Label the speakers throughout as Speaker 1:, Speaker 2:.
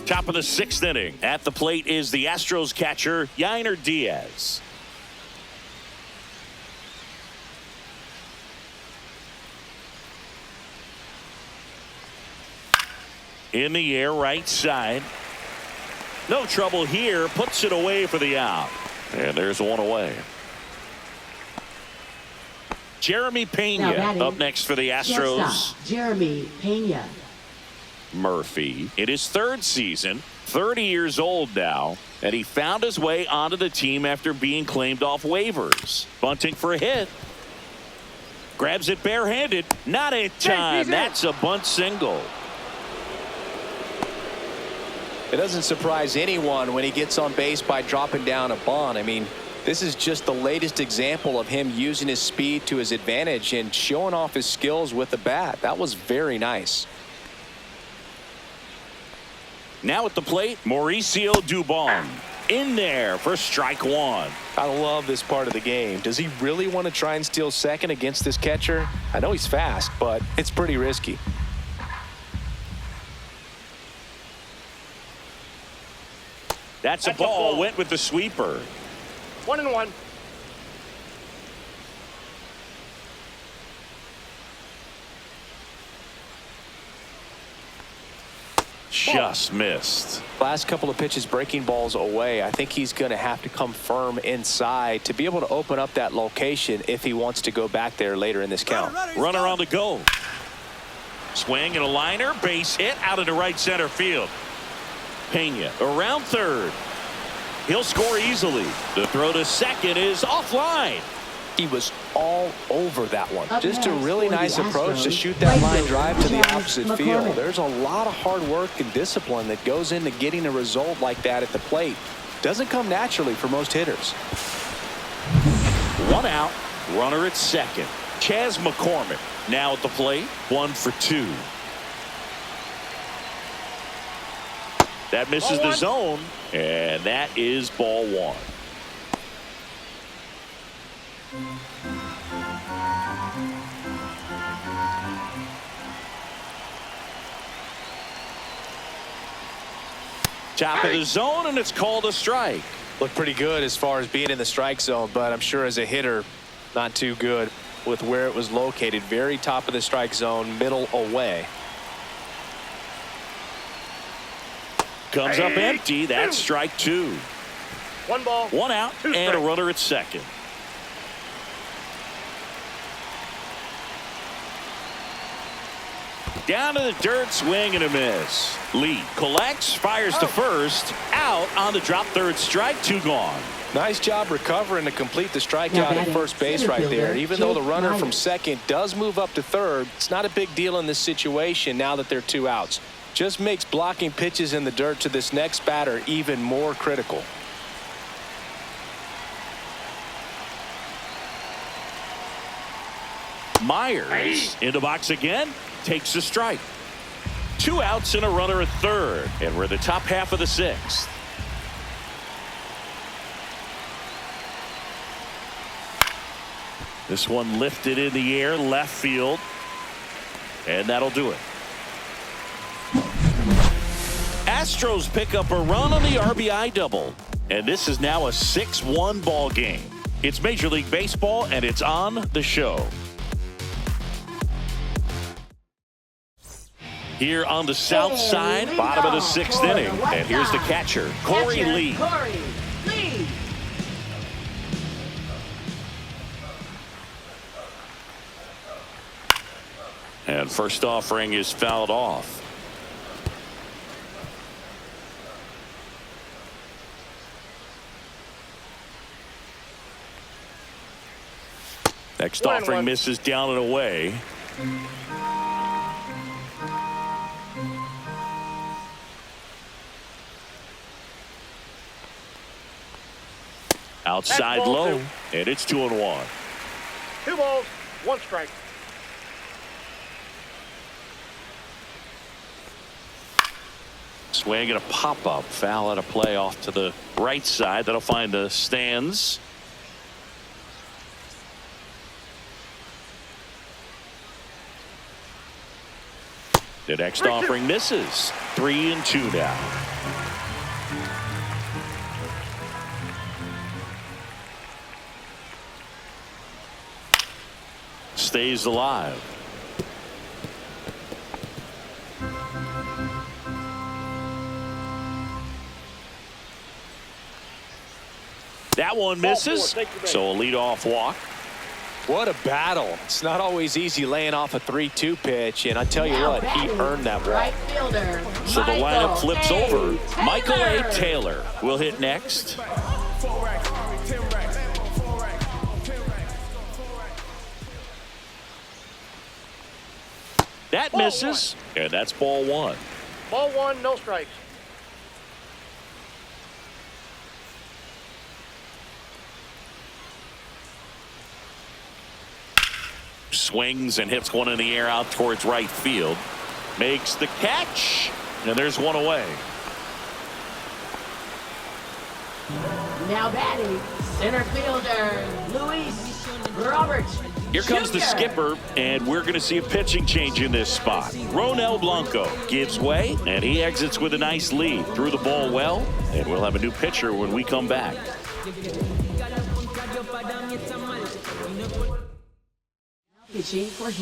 Speaker 1: Top of the 6th inning. At the plate is the Astros catcher, Yainer Diaz. In the air, right side. No trouble here. Puts it away for the out. And there's one away. Jeremy Pena up next for the Astros.
Speaker 2: Jeremy Pena.
Speaker 1: Murphy in his 3rd season, 30 years old now, and he found his way onto the team after being claimed off waivers. Bunting for a hit. Grabs it barehanded. Not in time. That's a bunt single.
Speaker 3: It doesn't surprise anyone when he gets on base by dropping down a bunt. I mean, this is just the latest example of him using his speed to his advantage and showing off his skills with the bat. That was very nice.
Speaker 1: Now at the plate, Mauricio Dubon. In there for strike 1.
Speaker 3: I love this part of the game. Does he really want to try and steal second against this catcher? I know he's fast, but it's pretty risky.
Speaker 1: That's a ball. Went with the sweeper.
Speaker 4: 1-1.
Speaker 1: Just missed.
Speaker 3: Last couple of pitches breaking balls away. I think he's going to have to come firm inside to be able to open up that location if he wants to go back there later in this count.
Speaker 1: Runner on the go. Swing and a liner. Base hit out into right center field. Pena around third. He'll score easily. The throw to second is offline.
Speaker 3: He was all over that one. Just a really nice approach to shoot that line drive to the opposite field. There's a lot of hard work and discipline that goes into getting a result like that at the plate. Doesn't come naturally for most hitters.
Speaker 1: 1 out. Runner at second. Chas McCormick now at the plate. 1 for 2. That misses the zone, and that is ball 1. Top of the zone, and it's called a strike.
Speaker 3: Looked pretty good as far as being in the strike zone, but I'm sure as a hitter, not too good with where it was located. Very top of the strike zone, middle away.
Speaker 1: Comes up empty. That's strike 2.
Speaker 4: 1 ball.
Speaker 1: 1 out, and a runner at second. Down to the dirt, swing and a miss. Lee collects, fires to first, out on the drop third strike, 2 gone.
Speaker 3: Nice job recovering to complete the strikeout at first base right there. Even though the runner from second does move up to third, it's not a big deal in this situation now that they're 2 outs. Just makes blocking pitches in the dirt to this next batter even more critical.
Speaker 1: Myers in the box again. Takes a strike. 2 outs and a runner at third, and we're in the top half of the 6th. This one lifted in the air, left field, and that'll do it. Astros pick up a run on the RBI double, and this is now a 6-1 ball game. It's Major League Baseball, and it's on the show. Here on the south side, bottom of the 6th inning. And here's the catcher, Corey Lee. And first offering is fouled off. Next offering misses down and away. Outside low, and it's 2-1.
Speaker 4: 2 balls, 1 strike.
Speaker 1: Swing and a pop-up, foul at a play off to the right side. That'll find the stands. The next offering misses. 3-2 now. Stays alive. That one misses, so a leadoff walk.
Speaker 3: What a battle. It's not always easy laying off a 3-2 pitch, and I tell you what, he earned that walk.
Speaker 2: Right fielder,
Speaker 1: So the lineup flips over.
Speaker 2: Taylor.
Speaker 1: Michael A. Taylor will hit next. That misses, and that's ball one.
Speaker 4: Ball one, no strikes.
Speaker 1: Swings and hits one in the air out towards right field. Makes the catch, and there's one away.
Speaker 2: Now batting, center fielder, Luis Robert.
Speaker 1: Here comes the skipper, and we're going to see a pitching change in this spot. Ronel Blanco gives way, and he exits with a nice lead. Threw the ball well, and we'll have a new pitcher when we come back.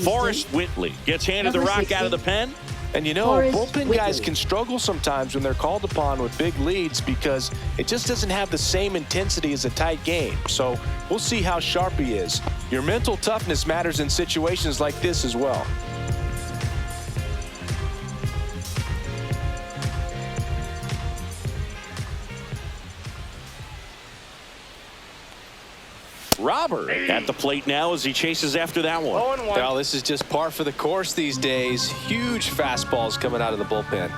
Speaker 1: Forrest Whitley gets handed the rock out of the pen.
Speaker 3: And you know, bullpen guys can struggle sometimes when they're called upon with big leads because it just doesn't have the same intensity as a tight game. So we'll see how sharp he is. Your mental toughness matters in situations like this as well.
Speaker 1: Robert at the plate now as he chases after that one.
Speaker 4: 0-1.
Speaker 3: Well, this is just par for the course these days. Huge fastballs coming out of the bullpen.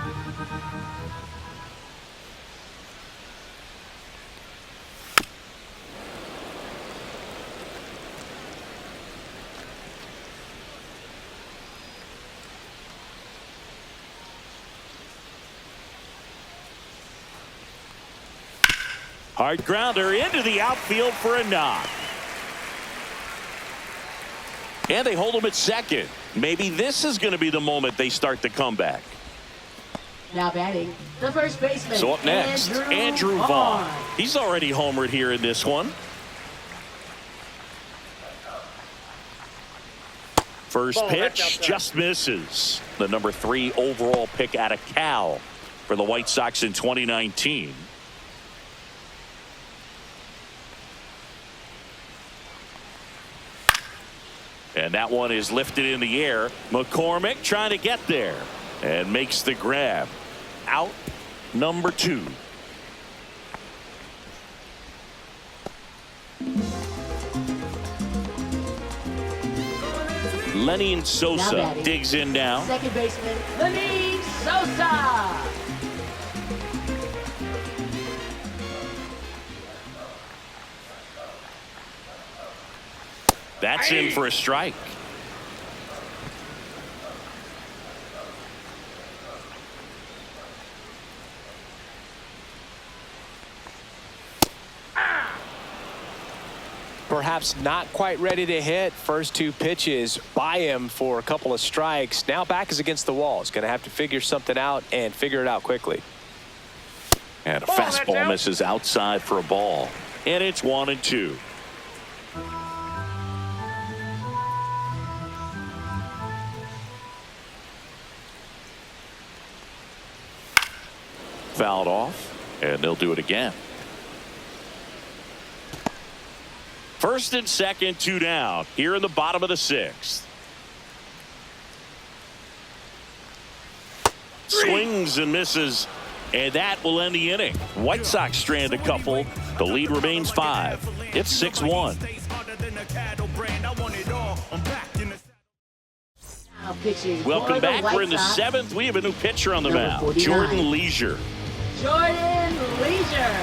Speaker 1: Hard grounder into the outfield for a knock. And they hold him at second. Maybe this is going to be the moment they start the comeback.
Speaker 2: Now batting, the first baseman.
Speaker 1: So up next, Andrew Vaughn. He's already homered here in this one. First pitch just misses. The number 3 overall pick out of Cal for the White Sox in 2019. And that one is lifted in the air. McCormick trying to get there and makes the grab. Out number 2. Lenny Sosa digs in now.
Speaker 2: Second baseman, Lenny Sosa.
Speaker 1: That's in for a strike.
Speaker 3: Perhaps not quite ready to hit. First 2 pitches by him for a couple of strikes. Now back is against the wall. He's going to have to figure something out and figure it out quickly.
Speaker 1: And a fastball misses outside for a ball. And it's 1-2. Fouled off, and they'll do it again. First and second, 2 down here in the bottom of the 6th. Swings and misses, and that will end the inning. White Sox strand a couple. The lead remains 5. It's 6-1. Welcome back. We're in the 7th. We have a new pitcher on the mound, Jordan Leisure.
Speaker 2: Jordan Leisure.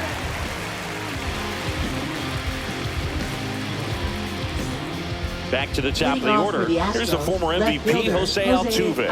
Speaker 1: Back to the top of the order. Here's the former MVP, Jose Altuve.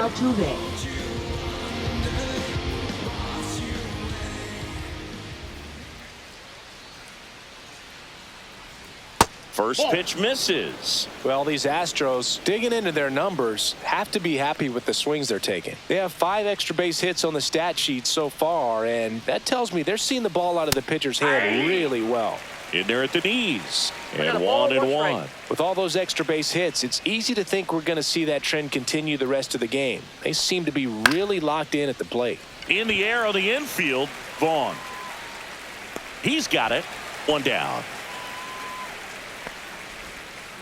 Speaker 1: First pitch misses.
Speaker 3: Well, these Astros, digging into their numbers, have to be happy with the swings they're taking. They have 5 extra base hits on the stat sheet so far, and that tells me they're seeing the ball out of the pitcher's hand really well.
Speaker 1: In there at the knees. And 1-1.
Speaker 3: With all those extra base hits, it's easy to think we're going to see that trend continue the rest of the game. They seem to be really locked in at the plate.
Speaker 1: In the air on the infield, Vaughn. He's got it. 1 down.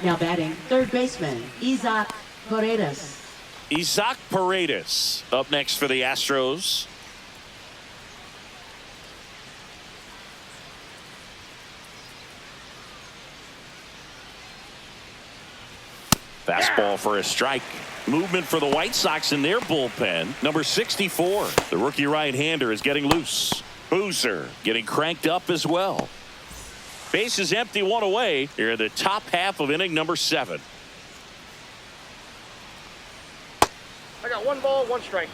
Speaker 2: Now batting, third baseman, Isaac Paredes.
Speaker 1: Isaac Paredes up next for the Astros. Fastball for a strike. Movement for the White Sox in their bullpen. Number 64, the rookie right-hander, is getting loose. Boozer getting cranked up as well. Base is empty, 1 away here in the top half of inning number 7.
Speaker 4: I got 1 ball, 1 strike.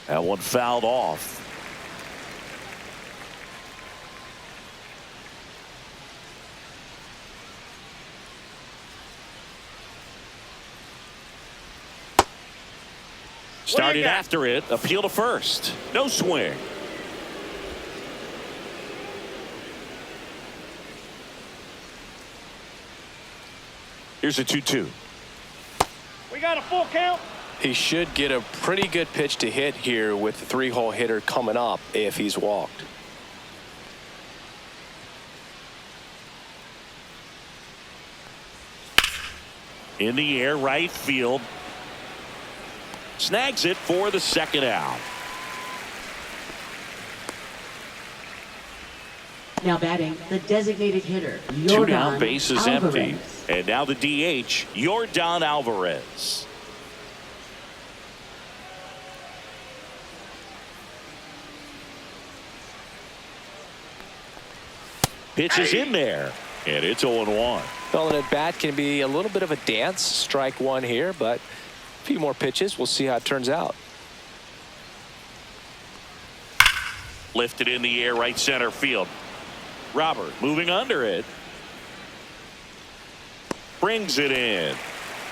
Speaker 1: That one fouled off. Started after it. Appeal to first. No swing. Here's a 2-2.
Speaker 4: We got a full count.
Speaker 3: He should get a pretty good pitch to hit here with the 3-hole hitter coming up if he's walked.
Speaker 1: In the air, right field. Snags it for the second out.
Speaker 2: Now batting, the designated hitter,
Speaker 1: 2 down, base is
Speaker 2: Alvarez.
Speaker 1: empty. And now the DH, Yordan Alvarez. Pitch is in there, and it's 0-1.
Speaker 3: Well, an at-bat can be a little bit of a dance. Strike 1 here, but a few more pitches. We'll see how it turns out.
Speaker 1: Lifted in the air, right center field. Robert moving under it. Brings it in.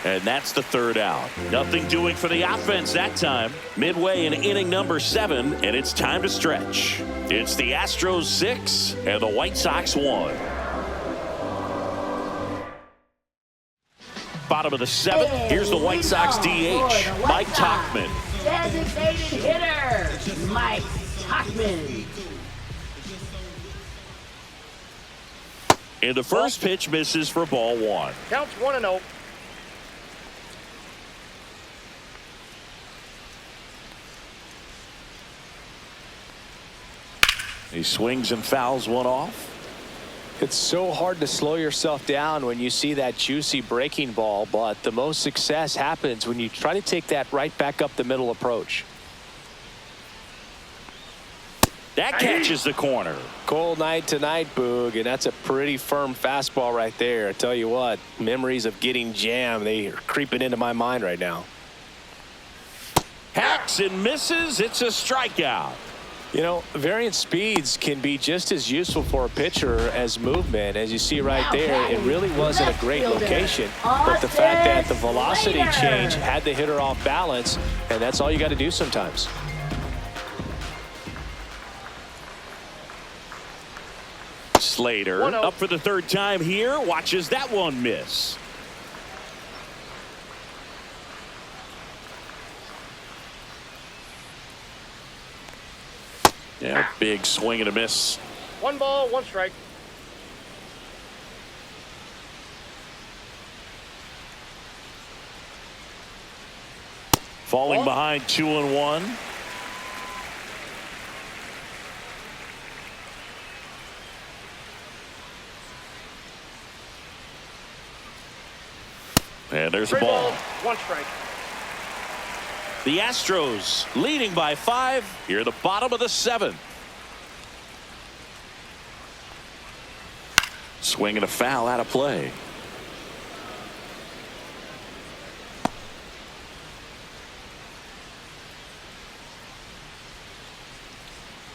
Speaker 1: And that's the 3rd out. Nothing doing for the offense that time. Midway in inning number 7, and it's time to stretch. It's the Astros 6 and the White Sox 1. Bottom of the 7th. Here's the White Sox DH, Mike Tauchman.
Speaker 2: Designated hitter, Mike Tauchman.
Speaker 1: And the first pitch misses for ball 1.
Speaker 4: Counts 1-0.
Speaker 1: He swings and fouls one off.
Speaker 3: It's so hard to slow yourself down when you see that juicy breaking ball, but the most success happens when you try to take that right back up the middle approach.
Speaker 1: That catches the corner.
Speaker 3: Cold night tonight, Boog, and that's a pretty firm fastball right there. I tell you what, memories of getting jammed, they are creeping into my mind right now.
Speaker 1: Hacks and misses. It's a strikeout.
Speaker 3: You know, variant speeds can be just as useful for a pitcher as movement. As you see right there, it really wasn't a great location, but the fact that the velocity change had the hitter off balance, and that's all you got to do sometimes.
Speaker 1: Slater up for the 3rd time here. Watches that one miss. Yeah, big swing and a miss.
Speaker 4: 1 ball, 1 strike.
Speaker 1: Falling behind 2-1. And there's a
Speaker 4: 3
Speaker 1: ball.
Speaker 4: balls, 1 strike.
Speaker 1: The Astros leading by 5 here at the bottom of the 7th. Swing and a foul out of play.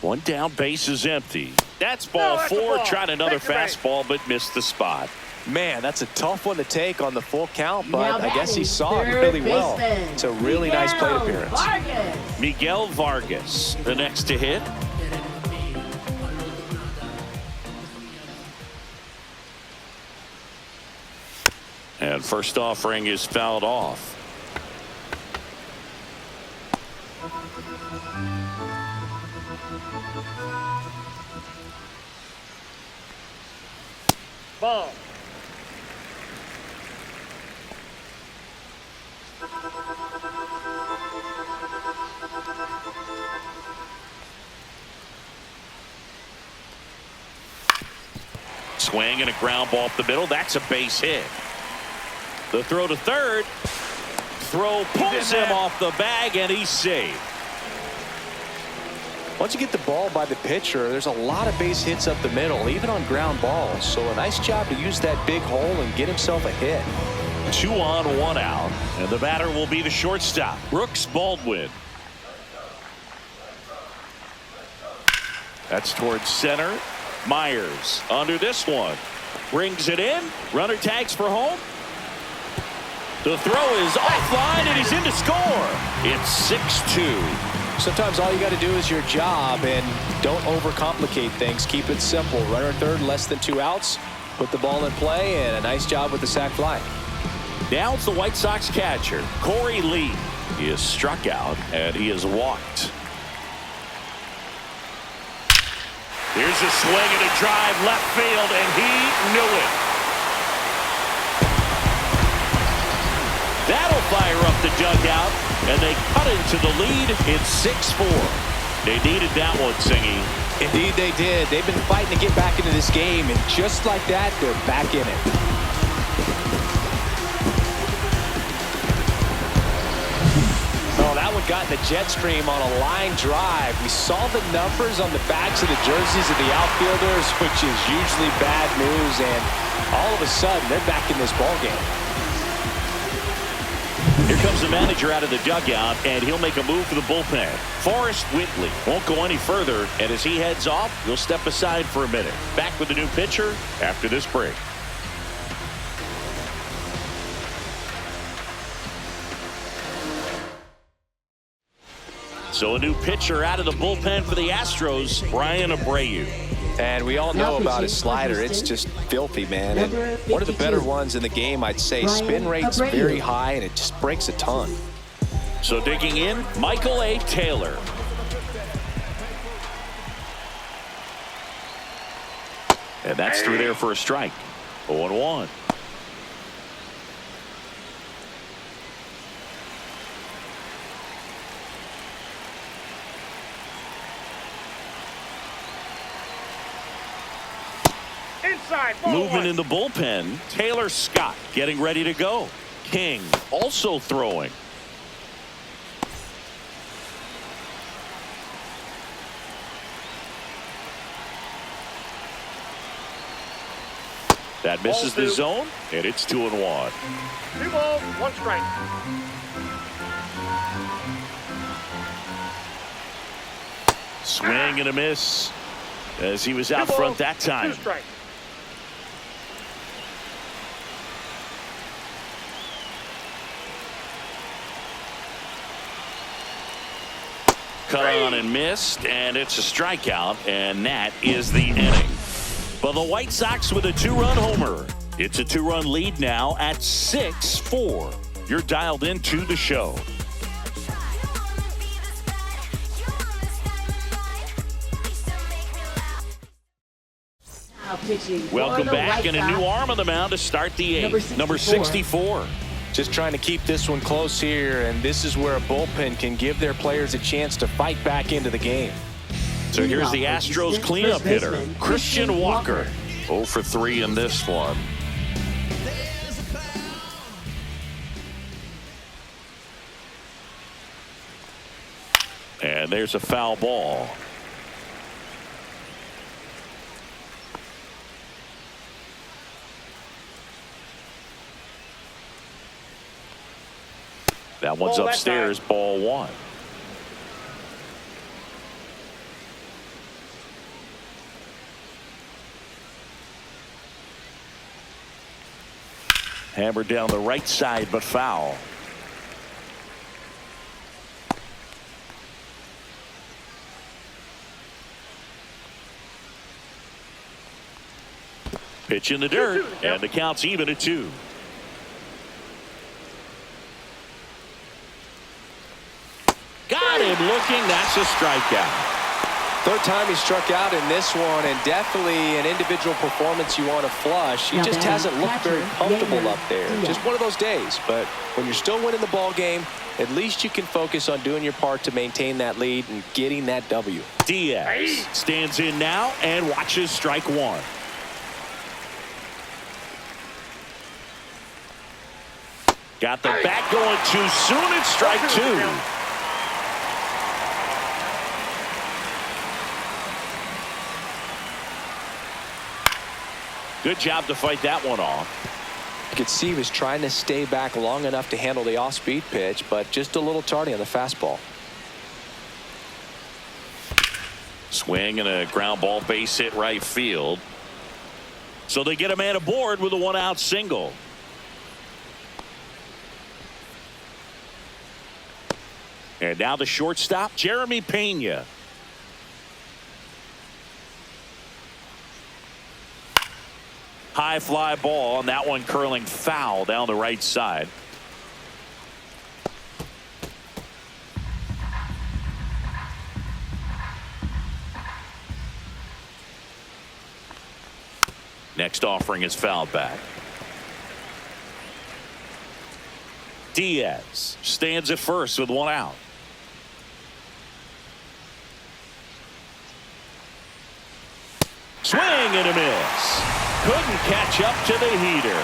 Speaker 1: One down, base is empty. That's ball
Speaker 4: that's a
Speaker 1: four.
Speaker 4: ball.
Speaker 1: Tried another
Speaker 4: Take your base.
Speaker 1: fastball, but missed the spot.
Speaker 3: Man, that's a tough one to take on the full count, but
Speaker 2: Now
Speaker 3: I guess he
Speaker 2: batting,
Speaker 3: saw it
Speaker 2: third
Speaker 3: really well.
Speaker 2: baseman,
Speaker 3: It's a really nice plate
Speaker 2: Miguel
Speaker 3: appearance.
Speaker 2: Vargas.
Speaker 1: Miguel Vargas, the next to hit. And first offering is fouled off.
Speaker 4: Ball.
Speaker 1: Swing and a ground ball up the middle. That's a base hit. The throw to third. Throw pulls him off the bag, and he's safe.
Speaker 3: Once you get the ball by the pitcher, there's a lot of base hits up the middle, even on ground balls. So a nice job to use that big hole and get himself a hit.
Speaker 1: 2 on, 1 out, and the batter will be the shortstop, Brooks Baldwin. That's towards center. Myers under this one. Brings it in. Runner tags for home. The throw is offline, and he's in to score. It's 6-2.
Speaker 3: Sometimes all you got to do is your job and don't overcomplicate things. Keep it simple. Runner third, less than 2 outs. Put the ball in play, and a nice job with the sac fly.
Speaker 1: Now it's the White Sox catcher, Corey Lee. He is struck out, and he is walked. Here's a swing and a drive left field, and he knew it. That'll fire up the dugout, and they cut into the lead. It's 6-4. They needed that one, Singy.
Speaker 3: Indeed they did. They've been fighting to get back into this game, and just like that, they're back in it. Oh, that one got in the jet stream on a line drive. We saw the numbers on the backs of the jerseys of the outfielders, which is usually bad news, and all of a sudden, they're back in this ballgame.
Speaker 1: Here comes the manager out of the dugout, and he'll make a move for the bullpen. Forrest Whitley won't go any further, and as he heads off, he'll step aside for a minute. Back with the new pitcher after this break. So a new pitcher out of the bullpen for the Astros, Brian Abreu.
Speaker 3: And we all know about his slider. It's just filthy, man. And one of the better ones in the game, I'd say. Spin rate's very high, and it just breaks a ton.
Speaker 1: So digging in, Michael A. Taylor. And that's through there for a strike. 0-1.
Speaker 4: Inside. Ball
Speaker 1: Movement
Speaker 4: one.
Speaker 1: in the bullpen. Taylor Scott getting ready to go. King also throwing. That misses the zone, and it's 2-1.
Speaker 4: 2 balls, 1 strike.
Speaker 1: Swing and a miss as he was
Speaker 4: 2
Speaker 1: out
Speaker 4: balls,
Speaker 1: front that time.
Speaker 4: 2 strikes.
Speaker 1: Cut on and missed, and it's a strikeout, and that is the inning. But the White Sox with a 2-run homer. It's a 2-run lead now at 6-4. You're dialed into the show.
Speaker 2: Now pitching for
Speaker 1: Welcome
Speaker 2: the
Speaker 1: back,
Speaker 2: White
Speaker 1: and a new
Speaker 2: Sox,
Speaker 1: arm on the mound to start the
Speaker 2: Number
Speaker 1: eighth. Number 64.
Speaker 3: Just trying to keep this one close here, and this is where a bullpen can give their players a chance to fight back into the game.
Speaker 1: So here's the Astros cleanup hitter, Christian Walker. 0 for 3 in this one. And there's a foul ball. That one's
Speaker 4: Ball that
Speaker 1: upstairs, ball 1. Hammered down the right side, but foul. Pitch in the dirt, and the count's even at 2. Got him looking. That's a strikeout.
Speaker 3: Third time he struck out in this one, and definitely an individual performance you want to flush. He just hasn't looked very comfortable up there. Just one of those days. But when you're still winning the ball game, at least you can focus on doing your part to maintain that lead and getting that W.
Speaker 1: Diaz stands in now and watches strike 1. Got the bat going too soon. It's strike 2. Good job to fight that one off.
Speaker 3: You could see he was trying to stay back long enough to handle the off-speed pitch, but just a little tardy on the fastball.
Speaker 1: Swing and a ground ball, base hit right field. So they get a man aboard with a 1-out single. And now the shortstop, Jeremy Pena. High fly ball, and that one curling foul down the right side. Next offering is fouled back. Diaz stands at first with 1 out. Swing and a miss. Couldn't catch up to the heater.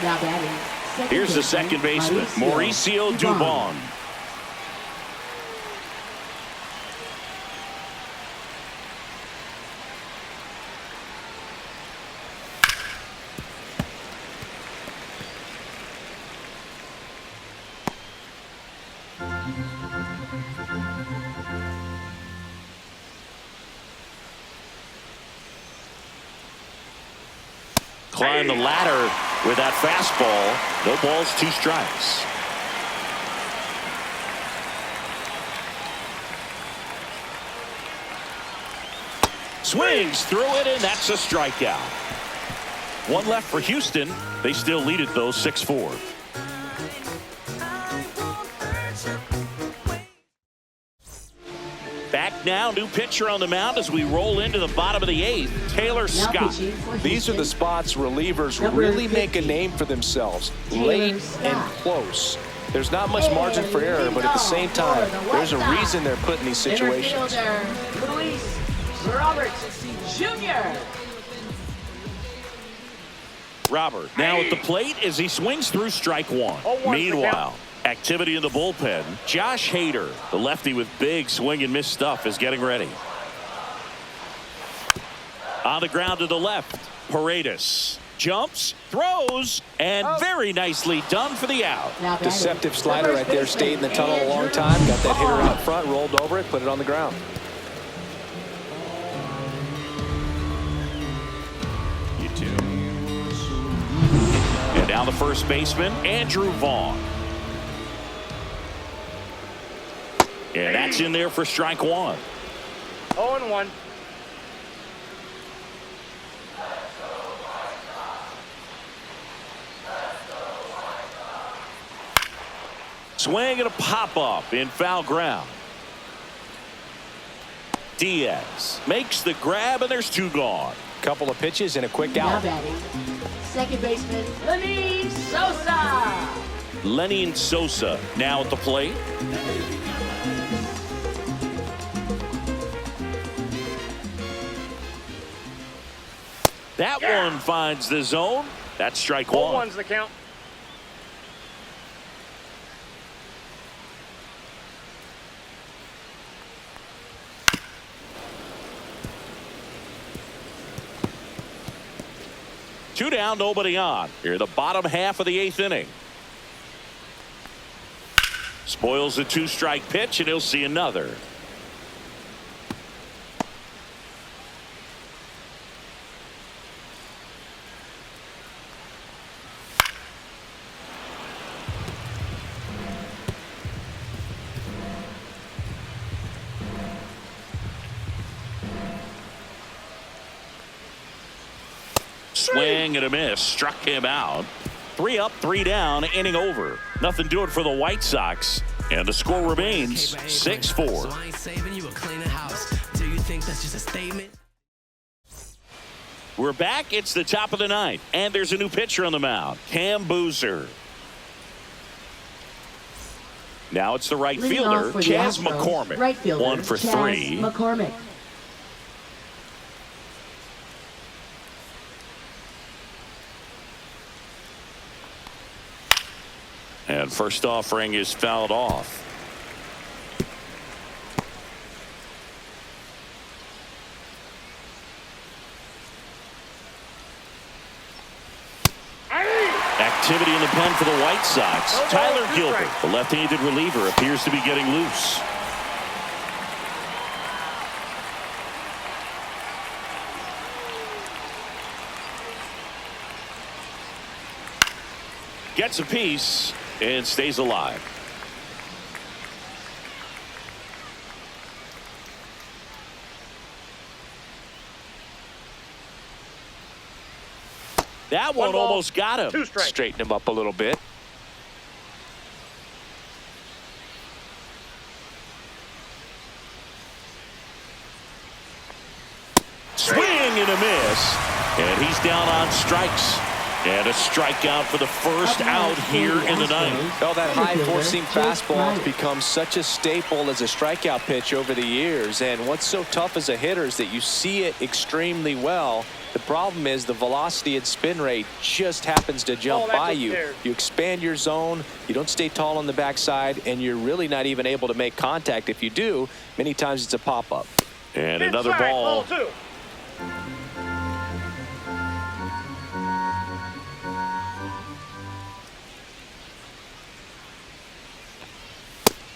Speaker 2: Now batting.
Speaker 1: Here's the second baseman, Mauricio Dubon. Climb the ladder with that fastball. No balls, 2 strikes. Swings through it, and that's a strikeout. 1 left for Houston. They still lead it, though, 6-4. Back now, new pitcher on the mound as we roll into the bottom of the 8th, Taylor Scott.
Speaker 3: These are the spots relievers really make a name for themselves, late and close. There's not much margin for error, but at the same time, there's a reason they're put in these situations.
Speaker 2: Luis Roberts Jr.
Speaker 1: Robert now at the plate as he swings through strike 1. Meanwhile, activity in the bullpen. Josh Hader, the lefty with big swing and miss stuff, is getting ready. On the ground to the left, Paredes jumps, throws, and very nicely done for the out.
Speaker 3: Deceptive slider right there. Stayed in the tunnel a long time. Got that hitter out front, rolled over it, put it on the ground.
Speaker 1: You too. And now the first baseman, Andrew Vaughn. And that's in there for strike 1.
Speaker 4: 0-1.
Speaker 1: Swing and a pop-up in foul ground. Diaz makes the grab, and there's 2 gone.
Speaker 3: Couple of pitches and a quick
Speaker 2: Now
Speaker 3: out.
Speaker 2: batting. Second baseman, Lenny Sosa.
Speaker 1: Lenny Sosa now at the plate. That one finds the zone. That's strike 1.
Speaker 4: 0-1's the count.
Speaker 1: Two down, nobody on. Here, the bottom half of the 8th inning. Spoils the 2-strike pitch, and he'll see another. swing and a miss. Struck him out. 3 up, 3 down, inning over. Nothing doing for the White Sox. And the score remains 6-4.
Speaker 5: So I ain't saving you or clean the house. Do you think that's just a statement?
Speaker 1: We're back. It's the top of the ninth. And there's a new pitcher on the mound. Cam Boozer. Now it's the right
Speaker 2: Leading
Speaker 1: fielder,
Speaker 2: off for the
Speaker 1: Chas
Speaker 2: Astros,
Speaker 1: McCormick.
Speaker 2: right fielder,
Speaker 1: 1 for
Speaker 2: Chas
Speaker 1: 3.
Speaker 2: McCormick.
Speaker 1: And first offering is fouled off. Activity in the pen for the White Sox. Tyler Gilbert, the left-handed reliever, appears to be getting loose. Gets a piece and stays alive. That one
Speaker 4: ball,
Speaker 1: almost got him.
Speaker 4: 2 strikes.
Speaker 3: Straighten him up a little bit.
Speaker 1: Swing and a miss. And he's down on strikes. And a strikeout for the first out here in the ninth.
Speaker 3: Well, that high four-seam fastball has become such a staple as a strikeout pitch over the years. And what's so tough as a hitter is that you see it extremely well. The problem is the velocity and spin rate just happens to jump by you. You expand your zone, you don't stay tall on the backside, and you're really not even able to make contact. If you do, many times it's a pop-up.
Speaker 1: And another ball.
Speaker 4: 2.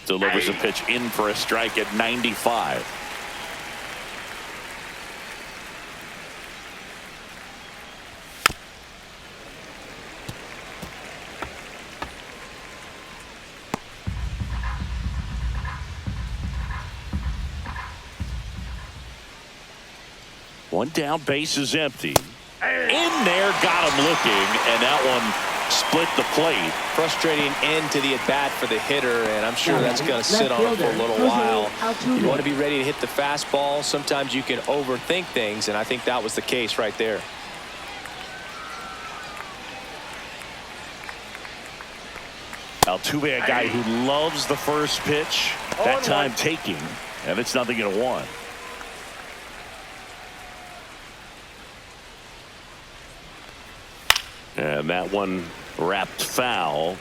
Speaker 1: Delivers a pitch in for a strike at 95. One down, base is empty. In there, got him looking, and that one split the plate.
Speaker 3: Frustrating end to the at-bat for the hitter, and I'm sure that's going to sit on him for a little while. You want to be ready to hit the fastball. Sometimes you can overthink things, and I think that was the case right there.
Speaker 1: Altuve, a guy who loves the first pitch. That time taking, and it's 0-1. And that one wrapped foul.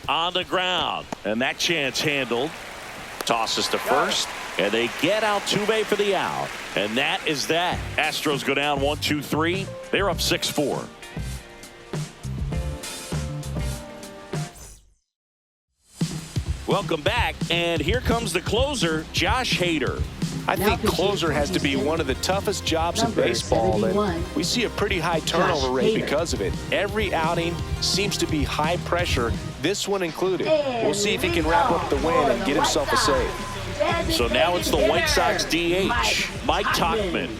Speaker 1: On the ground, and that chance handled. Tosses to first, and they get Altuve for the out. And that is that. Astros go down 1-2-3. They're up 6-4. Welcome back, and here comes the closer, Josh Hader.
Speaker 3: I think closer has to be one of the toughest jobs in baseball, and we see a pretty high turnover rate because of it. Every outing seems to be high pressure, this one included. We'll see if he can wrap up the win and get himself a save.
Speaker 1: So now it's the White Sox DH, Mike Tauchman.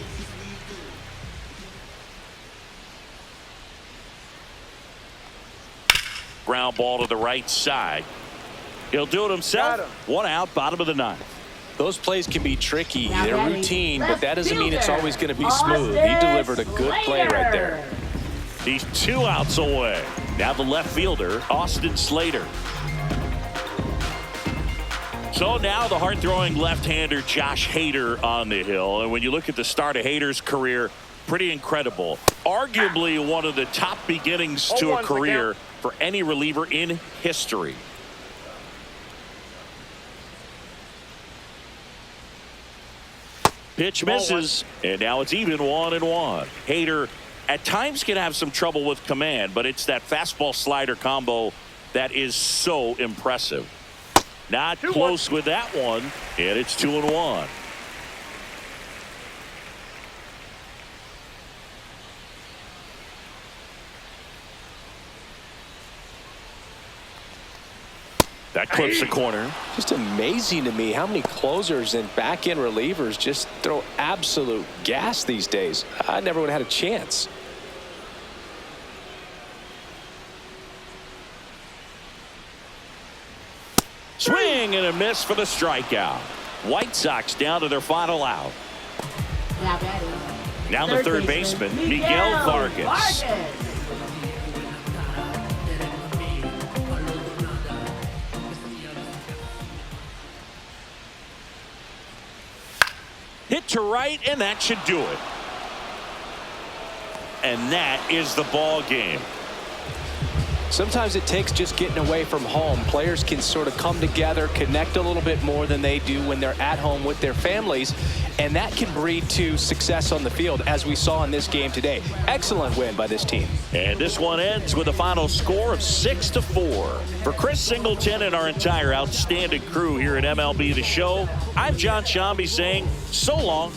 Speaker 1: Ground ball to the right side. He'll do it himself. 1 out, bottom of the ninth.
Speaker 3: Those plays can be tricky. They're routine, but that doesn't mean it's always going to be smooth. He delivered a good play right there.
Speaker 1: He's 2 outs away. Now the left fielder, Austin Slater. So now the hard-throwing left-hander Josh Hader on the hill. And when you look at the start of Hader's career, pretty incredible. Arguably one of the top beginnings to a career for any reliever in history. Pitch misses, and now it's even 1-1. Hader at times can have some trouble with command, but it's that fastball slider combo that is so impressive. Not close with that one, and it's 2-1. That clips the corner.
Speaker 3: Just amazing to me how many closers and back-end relievers just throw absolute gas these days. I never would have had a chance.
Speaker 1: Swing and a miss for the strikeout. White Sox down to their final out.
Speaker 2: Now batting.
Speaker 1: Now the third baseman, Miguel Vargas. Hit to right, and that should do it. And that is the ball game.
Speaker 3: Sometimes it takes just getting away from home. Players can sort of come together, connect a little bit more than they do when they're at home with their families, and that can breed to success on the field, as we saw in this game today. Excellent win by this team.
Speaker 1: And this one ends with a final score of 6-4. For Chris Singleton and our entire outstanding crew here at MLB The Show, I'm John Shambi saying so long.